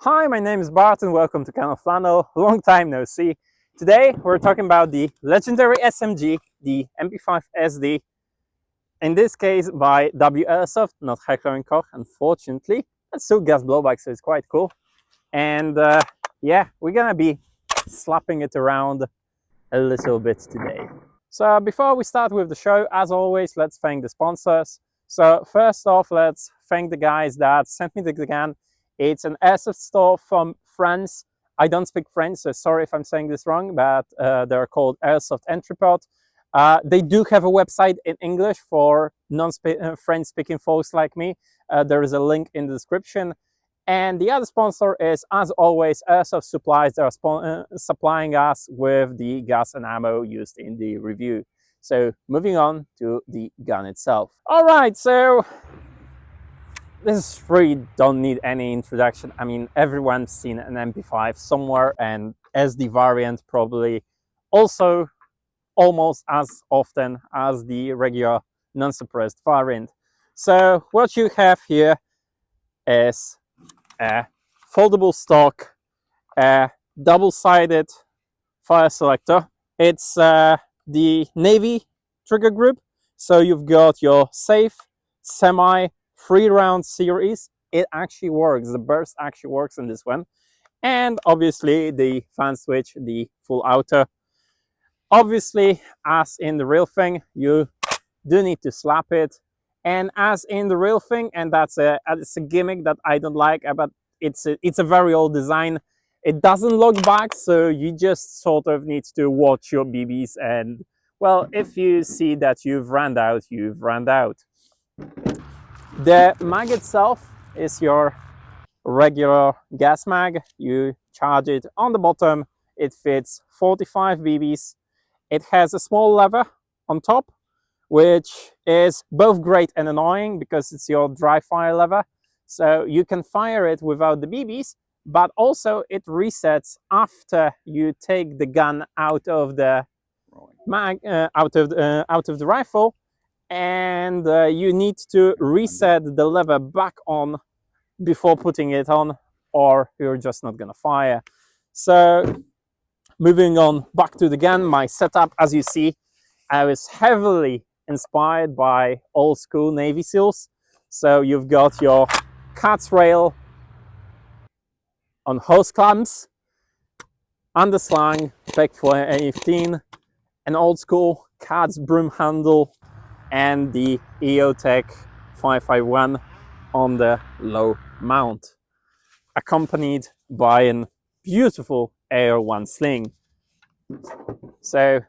Hi, my name is Bart and welcome to Channel Flannel. Long time no see. Today we're talking about the legendary SMG, the MP5SD. In this case by WE Airsoft, not Heckler & Koch, unfortunately. It's still gas blowback, so it's quite cool. And yeah, we're gonna be slapping it around a little bit today. So before we start with the show, as always, let's thank the sponsors. So first off, let's thank the guys that sent me the gun. It's an airsoft store from France. I don't speak French, so sorry if I'm saying this wrong, but they're called Airsoft MP5SD. They do have a website in English for non-French-speaking folks like me. There is a link in the description. And the other sponsor is, as always, Airsoft Supplies. They are supplying us with the gas and ammo used in the review. So moving on to the gun itself. All right, so this really don't need any introduction. I mean, everyone's seen an MP5 somewhere, and SD variant probably also almost as often as the regular non-suppressed variant. So what you have here is a foldable stock, a double-sided fire selector. It's the Navy trigger group. So you've got your safe, semi, 3-round series. It actually works. The burst actually works in this one. And obviously the fan switch, the full auto. Obviously, as in the real thing, you do need to slap it. And as in the real thing, and it's a gimmick that I don't like, but it's a very old design. It doesn't look back, so you just sort of need to watch your BBs. And well, if you see that you've run out, you've run out. The mag itself is your regular gas mag. You charge it on the bottom. It fits 45 BBs. It has a small lever on top, which is both great and annoying because it's your dry fire lever. So you can fire it without the BBs, but also it resets after you take the gun out of the mag, out of the rifle, and you need to reset the lever back on before putting it on, or you're just not gonna fire. So moving on back to the gun, my setup, as you see, I was heavily inspired by old school Navy SEALs. So you've got your cat's rail on hose clamps, underslang, back for A15, an old school cat's broom handle, and the EOTech 551 on the low mount, accompanied by a beautiful AR1 sling. So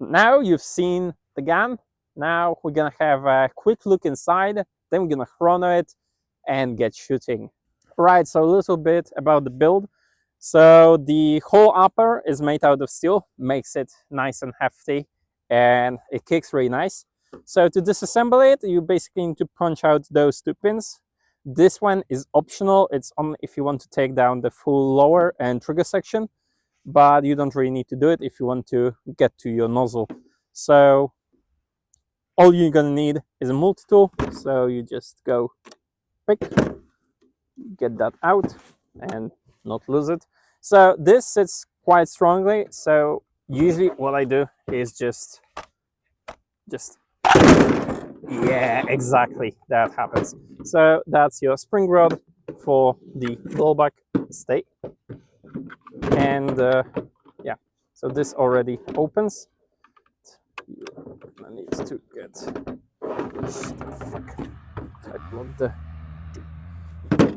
now you've seen the gun. Now we're gonna have a quick look inside, then we're gonna chrono it and get shooting. Right, so a little bit about the build. So the whole upper is made out of steel, makes it nice and hefty, and it kicks really nice. So to disassemble it, you basically need to punch out those 2 pins. This one is optional. It's on if you want to take down the full lower and trigger section, but you don't really need to do it if you want to get to your nozzle. So all you're gonna need is a multi-tool. So you just go pick, get that out and not lose it. So this sits quite strongly. So usually what I do is just yeah, exactly, that happens. So that's your spring rod for the blowback stay. And yeah, so this already opens. I need to get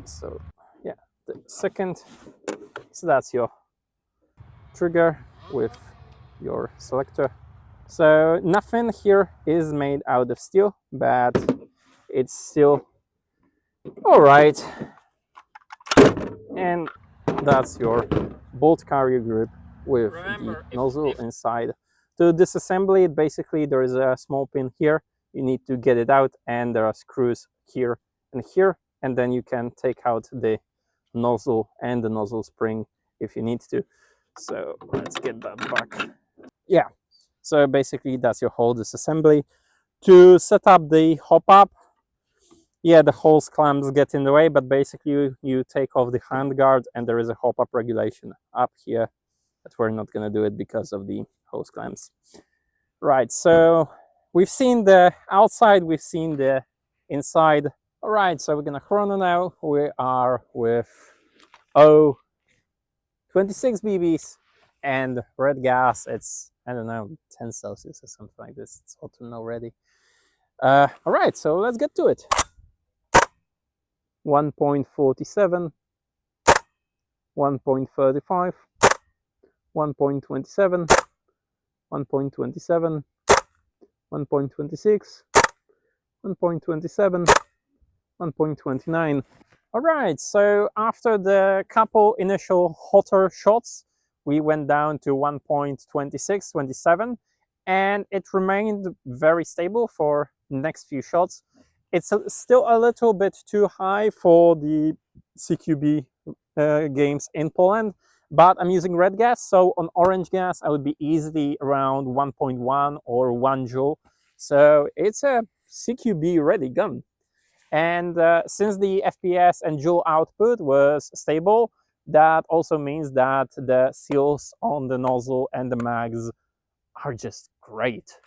so yeah, the second. So that's your trigger with your selector. So nothing here is made out of steel, but it's still all right. And that's your bolt carrier group with the nozzle inside. To disassemble it, basically there is a small pin here. You need to get it out, and there are screws here and here, and then you can take out the nozzle and the nozzle spring if you need to. So let's get that back. Yeah, so basically that's your whole disassembly. To set up the hop up, yeah, the hose clamps get in the way, but basically you take off the handguard and there is a hop-up regulation up here, but we're not going to do it because of the hose clamps. Right, so we've seen the outside, we've seen the inside. All right, so we're going to chrono now. We are with 26 BBs and red gas. It's, I don't know, 10 Celsius or something like this. It's autumn already. All right, so let's get to it. 1.47, 1.35, 1.27, 1.27, 1.26, 1.27, 1.29. All right, so after the couple initial hotter shots, we went down to 1.26, 27, and it remained very stable for the next few shots. It's still a little bit too high for the CQB games in Poland, but I'm using red gas, so on orange gas I would be easily around 1.1 or 1 joule. So it's a CQB ready gun. And since the FPS and joule output was stable, that also means that the seals on the nozzle and the mags are just great.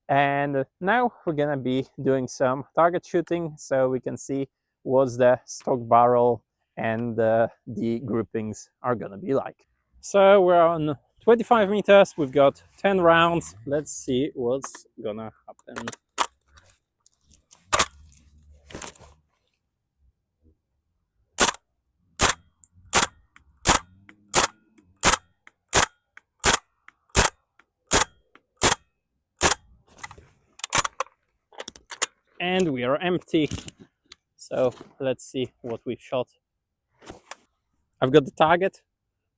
And now we're gonna be doing some target shooting so we can see what the stock barrel and the groupings are gonna be like. So we're on 25 meters, we've got 10 rounds. Let's see what's gonna happen. And we are empty. So let's see what we've shot. I've got the target.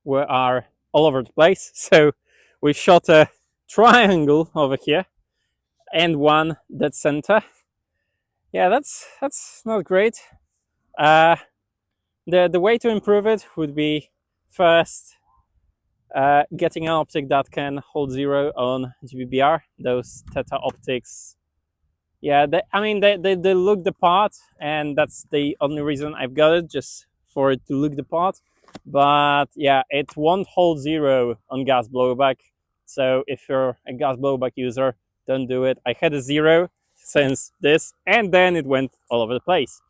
We are all over the place. So we've shot a triangle over here and one dead center. Yeah, that's not great. The way to improve it would be first getting an optic that can hold 0 on GBBR. Those Theta optics, yeah, they look the part, and that's the only reason I've got it, just for it to look the part. But yeah, it won't hold 0 on gas blowback. So if you're a gas blowback user, don't do it. I had a 0 since this, and then it went all over the place.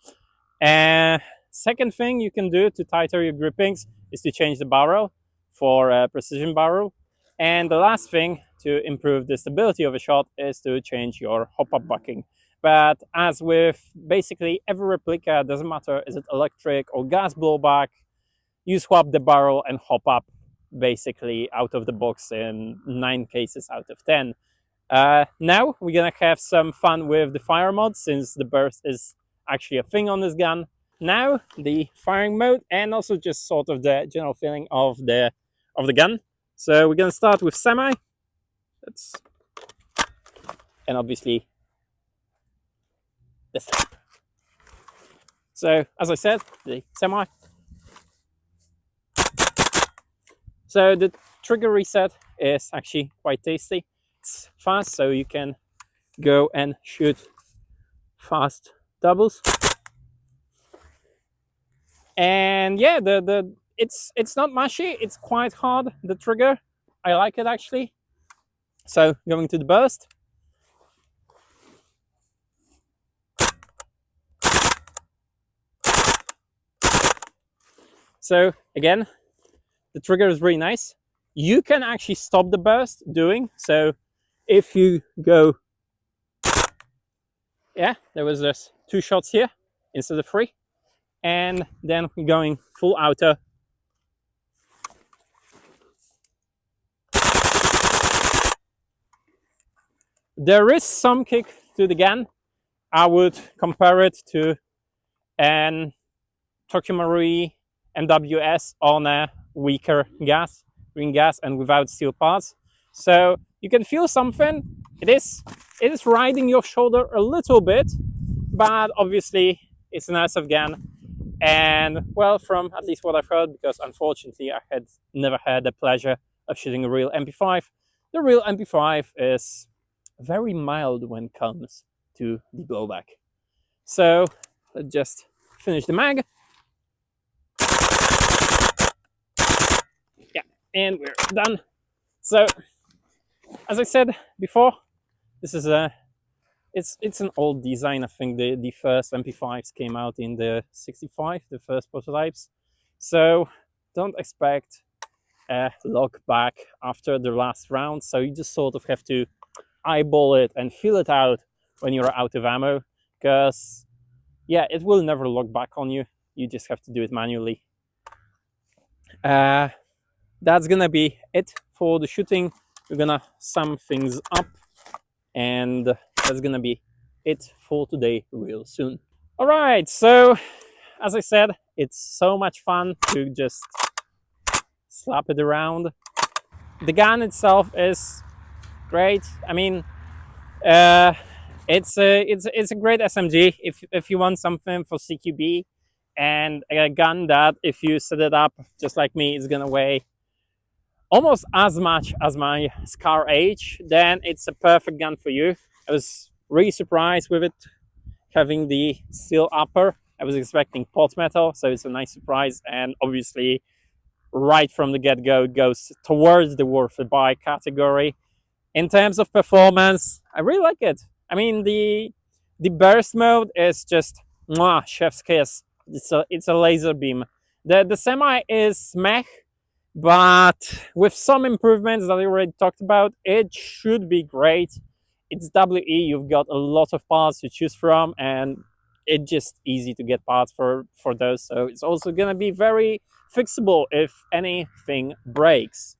Second thing you can do to tighten your grippings is to change the barrel for a precision barrel. And the last thing to improve the stability of a shot is to change your hop-up bucking. But as with basically every replica, doesn't matter is it electric or gas blowback, you swap the barrel and hop up basically out of the box in 9 cases out of 10. Now we're gonna have some fun with the fire mode, since the burst is actually a thing on this gun. Now the firing mode, and also just sort of the general feeling of the gun. So we're gonna start with semi. And obviously the slap. So as I said, the semi. So the trigger reset is actually quite tasty. It's fast, so you can go and shoot fast doubles. And yeah, it's not mushy, it's quite hard, the trigger. I like it actually. So going to the burst. So again, the trigger is really nice. You can actually stop the burst doing so. If you go, yeah, there was just 2 shots here instead of 3, and then we're going full auto. There is some kick to the gun. I would compare it to an Tokyo Marui MWS on a weaker gas, green gas, and without steel parts. So you can feel something. It is riding your shoulder a little bit, but obviously it's an airsoft gun. And well, from at least what I've heard, because unfortunately I had never had the pleasure of shooting a real MP5, the real MP5 is very mild when it comes to the blowback. So let's just finish the mag. Yeah, and we're done. So, as I said before, this is a it's an old design. I think the first MP5s came out in the 65, the first prototypes. So don't expect a lock back after the last round. So you just sort of have to eyeball it and feel it out when you're out of ammo, because yeah, it will never lock back on you. You just have to do it manually. That's gonna be it for the shooting. We're gonna sum things up, and that's gonna be it for today real soon. All right, so as I said, it's so much fun to just slap it around. The gun itself is great. I mean, it's a great SMG if you want something for CQB, and a gun that if you set it up just like me is gonna weigh almost as much as my Scar H, then it's a perfect gun for you. I was really surprised with it having the steel upper. I was expecting pot metal, so it's a nice surprise, and obviously right from the get-go it goes towards the worth it buy category. In terms of performance, I really like it. I mean, the burst mode is just mwah, chef's kiss. It's a laser beam. The semi is meh, but with some improvements that I already talked about, it should be great. It's WE, you've got a lot of parts to choose from, and it's just easy to get parts for those. So it's also gonna be very fixable if anything breaks.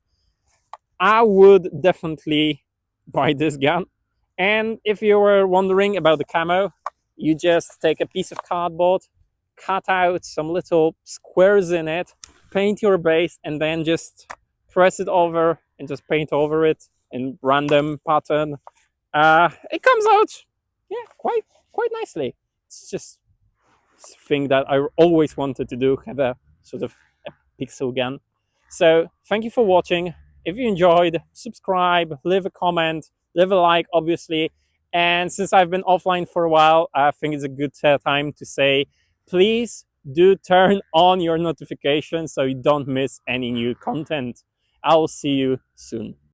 I would definitely buy this gun. And if you were wondering about the camo, you just take a piece of cardboard, cut out some little squares in it, paint your base, and then just press it over and just paint over it in random pattern. It comes out, yeah, quite nicely. It's just a thing that I always wanted to do, have a sort of a pixel gun. So thank you for watching. If you enjoyed, subscribe, leave a comment, leave a like, obviously. And since I've been offline for a while, I think it's a good time to say, please do turn on your notifications so you don't miss any new content. I'll see you soon.